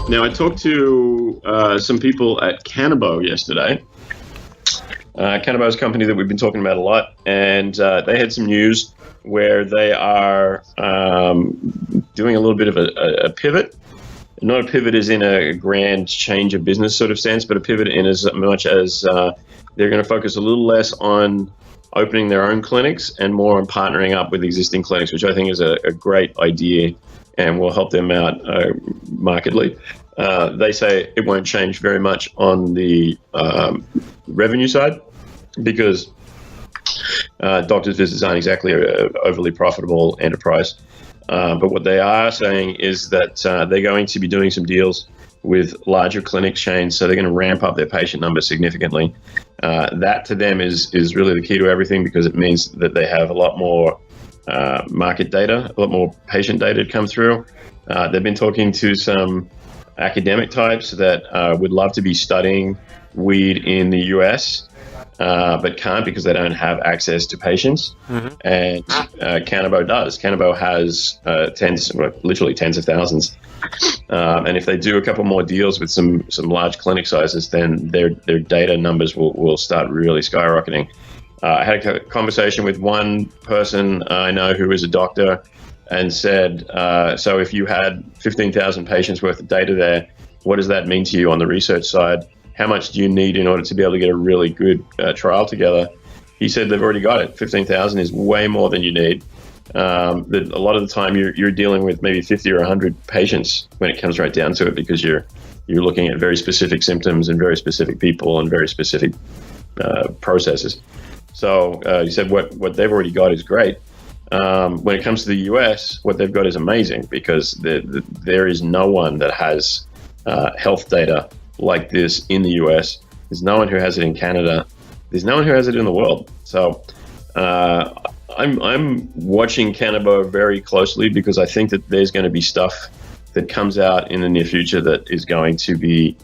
Now, I talked to some people at Canabo yesterday. Canabo is a company that we've been talking about a lot, and they had some news where they are doing a little bit of a pivot. Not a pivot as in a grand change of business sort of sense, but a pivot in as much as they're going to focus a little less on opening their own clinics and more on partnering up with existing clinics, which I think is a great idea and will help them out markedly. They say it won't change very much on the revenue side because doctors' visits aren't exactly an overly profitable enterprise. But what they are saying is that they're going to be doing some deals with larger clinic chains, so they're going to ramp up their patient numbers significantly. That to them is really the key to everything because it means that they have a lot more market data, a lot more patient data to come through. They've been talking to some academic types that would love to be studying weed in the US, but can't because they don't have access to patients. Mm-hmm. And Canabo does. Canabo has literally tens of thousands. And if they do a couple more deals with some large clinic sizes, then their data numbers will start really skyrocketing. I had a conversation with one person I know who is a doctor and said, so if you had 15,000 patients worth of data there, what does that mean to you on the research side? How much do you need in order to be able to get a really good trial together? He said they've already got it. 15,000 is way more than you need. A lot of the time you're dealing with maybe 50 or 100 patients when it comes right down to it because you're looking at very specific symptoms and very specific people and very specific processes. So he said what they've already got is great. When it comes to the US, what they've got is amazing because there is no one that has health data like this in the US. There's no one who has it in Canada. There's no one who has it in the world. So I'm watching Canabo very closely because I think that there's going to be stuff that comes out in the near future that is going to be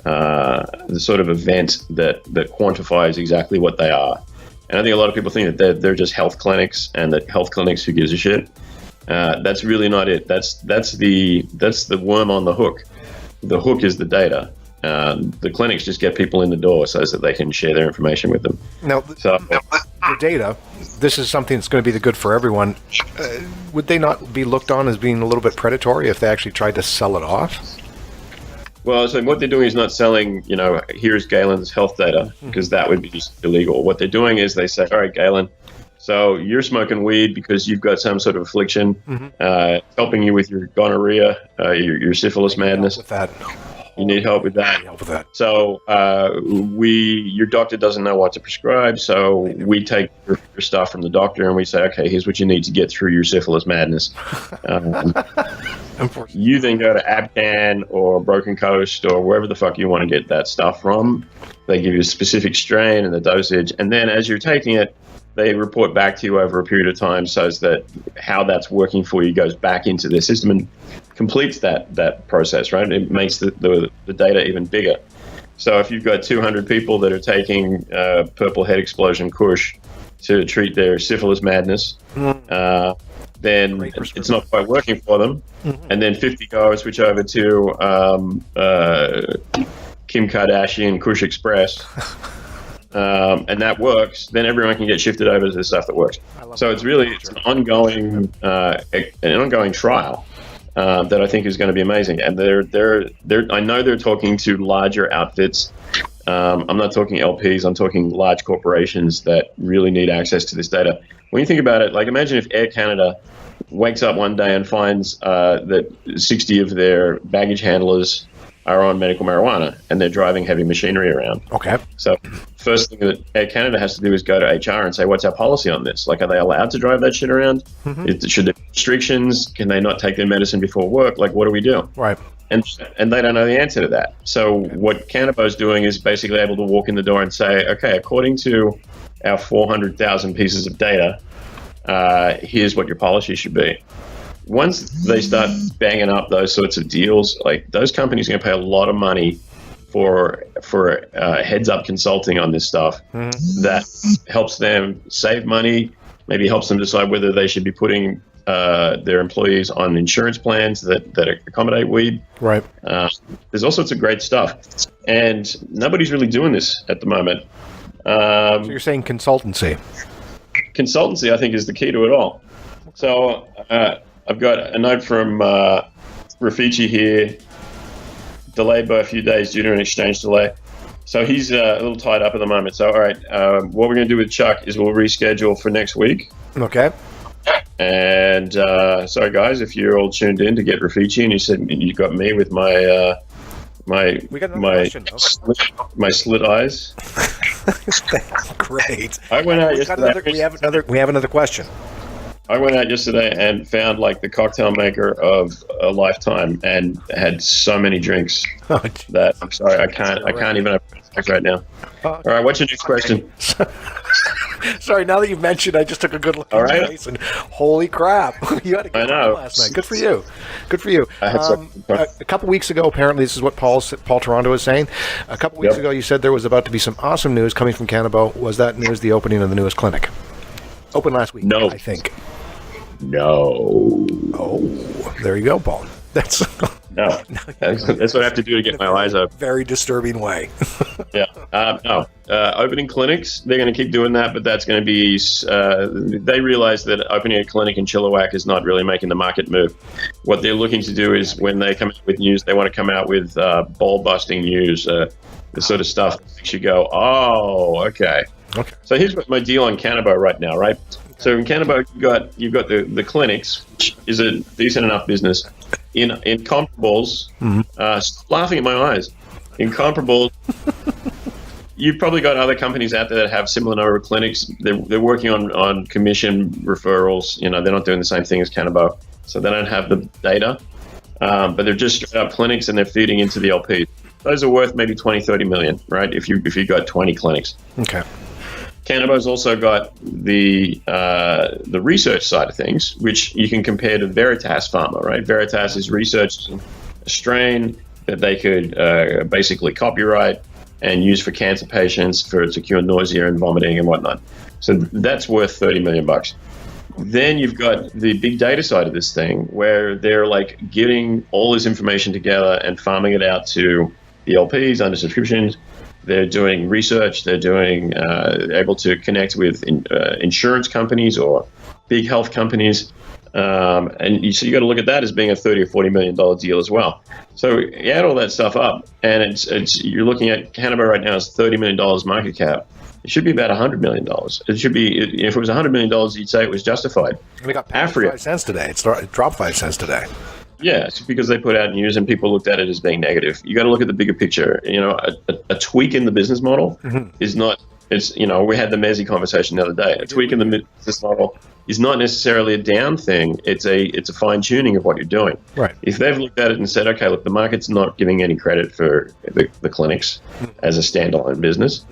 the sort of event that quantifies exactly what they are. And I think a lot of people think that they're just health clinics and that health clinics, who gives a shit? That's really not it. That's the worm on the hook. The hook is the data. The clinics just get people in the door so that they can share their information with them. Now, the data, this is something that's going to be good for everyone. Would they not be looked on as being a little bit predatory if they actually tried to sell it off? Well, so what they're doing is not selling, here's Galen's health data, because that would be just illegal. What they're doing is they say, all right, Galen, so you're smoking weed because you've got some sort of affliction, helping you with your gonorrhea, your syphilis madness. With that. You need help with that. So your doctor doesn't know what to prescribe, so we take your stuff from the doctor and we say, okay, here's what you need to get through your syphilis madness. You then go to Abcan or Broken Coast or wherever the fuck you want to get that stuff from. They give you a specific strain and the dosage, and then as you're taking it, they report back to you over a period of time so that how that's working for you goes back into their system and completes that process, right? It makes the data even bigger. So if you've got 200 people that are taking purple head explosion kush to treat their syphilis madness, then it's not quite working for them. And then 50 go switch over to Kim Kardashian Kush Express. And that works, then everyone can get shifted over to the stuff that works. So it's an ongoing trial that I think is going to be amazing. And I know they're talking to larger outfits. I'm not talking LPs. I'm talking large corporations that really need access to this data. When you think about it, like imagine if Air Canada wakes up one day and finds that 60 of their baggage handlers are on medical marijuana and they're driving heavy machinery around. Okay. So first thing that Air Canada has to do is go to HR and say, what's our policy on this? Like, are they allowed to drive that shit around? Should there be restrictions? Can they not take their medicine before work? Like, what do we do? Right. And they don't know the answer to that. So what Canabo's doing is basically able to walk in the door and say, okay, according to our 400,000 pieces of data, here's what your policy should be. Once they start banging up those sorts of deals, like those companies are going to pay a lot of money for heads up consulting on this stuff that helps them save money, maybe helps them decide whether they should be putting their employees on insurance plans that accommodate weed. Right. There's all sorts of great stuff, and nobody's really doing this at the moment. So you're saying consultancy? Consultancy, I think, is the key to it all. So I've got a note from Rafici here, delayed by a few days due to an exchange delay. So he's a little tied up at the moment. So, all right, what we're going to do with Chuck is we'll reschedule for next week. Okay. And sorry, guys, if you're all tuned in to get Rafici, and you said you got me with my slit eyes. Great. I went out yesterday. We have another question. I went out yesterday and found like the cocktail maker of a lifetime, and had so many drinks that I'm sorry, I can't even open it right now. All right, what's your next question? Sorry, now that you mentioned, I just took a good look at your face, and holy crap, you had a good time last night. Good for you. Good for you. A couple weeks ago, apparently, this is what Paul Toronto was saying. A couple weeks ago, you said there was about to be some awesome news coming from Canabo. Was that news the opening of the newest clinic? Open last week, no. I think. No. Oh, there you go, Paul. That's no. That's what I have to do to get my eyes open. Very disturbing way. Yeah. No. Opening clinics, they're going to keep doing that, but that's going to be. They realize that opening a clinic in Chilliwack is not really making the market move. What they're looking to do is, when they come out with news, they want to come out with ball-busting news, the sort of stuff that makes you go, "Oh, okay." Okay. So here's my deal on Canabo right now, right? So in Canabo, you've got the clinics, which is a decent enough business. In comparables, stop laughing at my eyes. In comparables, you've probably got other companies out there that have similar number of clinics. They're working on commission referrals. They're not doing the same thing as Canabo, so they don't have the data. But they're just straight up clinics, and they're feeding into the LPs. Those are worth maybe 20, 30 million, right? If you got 20 clinics. Okay. Canabo's also got the research side of things, which you can compare to Veritas Pharma, right? Veritas is researching a strain that they could basically copyright and use for cancer patients to cure nausea and vomiting and whatnot. So that's worth $30 million. Then you've got the big data side of this thing, where they're like getting all this information together and farming it out to the LPs under subscriptions. They're doing research. They're doing able to connect with insurance companies or big health companies, so you got to look at that as being a $30 or $40 million deal as well. So you add all that stuff up, and it's you're looking at Canabo right now as $30 million market cap. It should be about $100 million. It should be, if it was $100 million, you'd say it was justified. We got 5 cents today. It dropped 5 cents today. Yeah, it's because they put out news and people looked at it as being negative. You got to look at the bigger picture. A tweak in the business model is not. It's we had the Mezzi conversation the other day. A tweak in the business model is not necessarily a down thing. It's a fine tuning of what you're doing. Right. If they've looked at it and said, okay, look, the market's not giving any credit for the clinics as a standalone business,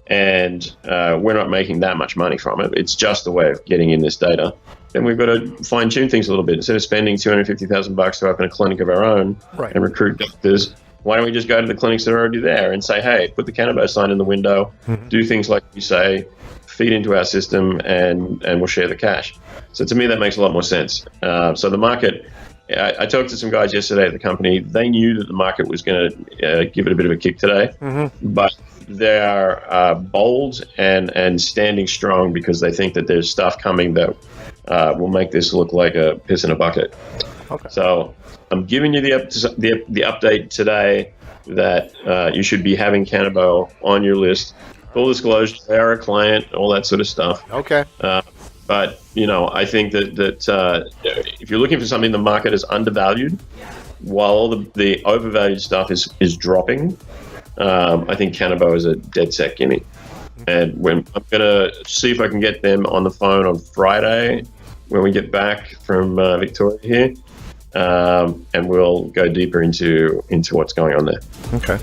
and we're not making that much money from it. It's just a way of getting in this data. Then we've got to fine tune things a little bit. Instead of spending $250,000 to open a clinic of our own and recruit doctors, why don't we just go to the clinics that are already there and say, hey, put the Canabo sign in the window, do things like you say, feed into our system, and we'll share the cash. So to me, that makes a lot more sense. So the market, I talked to some guys yesterday at the company. They knew that the market was going to give it a bit of a kick today, but they are bold and standing strong because they think that there's stuff coming that will make this look like a piss in a bucket. Okay. So I'm giving you the update today that you should be having Canabo on your list. Full disclosure, they are a client, all that sort of stuff. Okay. But I think that if you're looking for something the market is undervalued, while all the overvalued stuff is dropping, I think Canabo is a dead set gimme. And I'm going to see if I can get them on the phone on Friday when we get back from Victoria here, and we'll go deeper into what's going on there. Okay.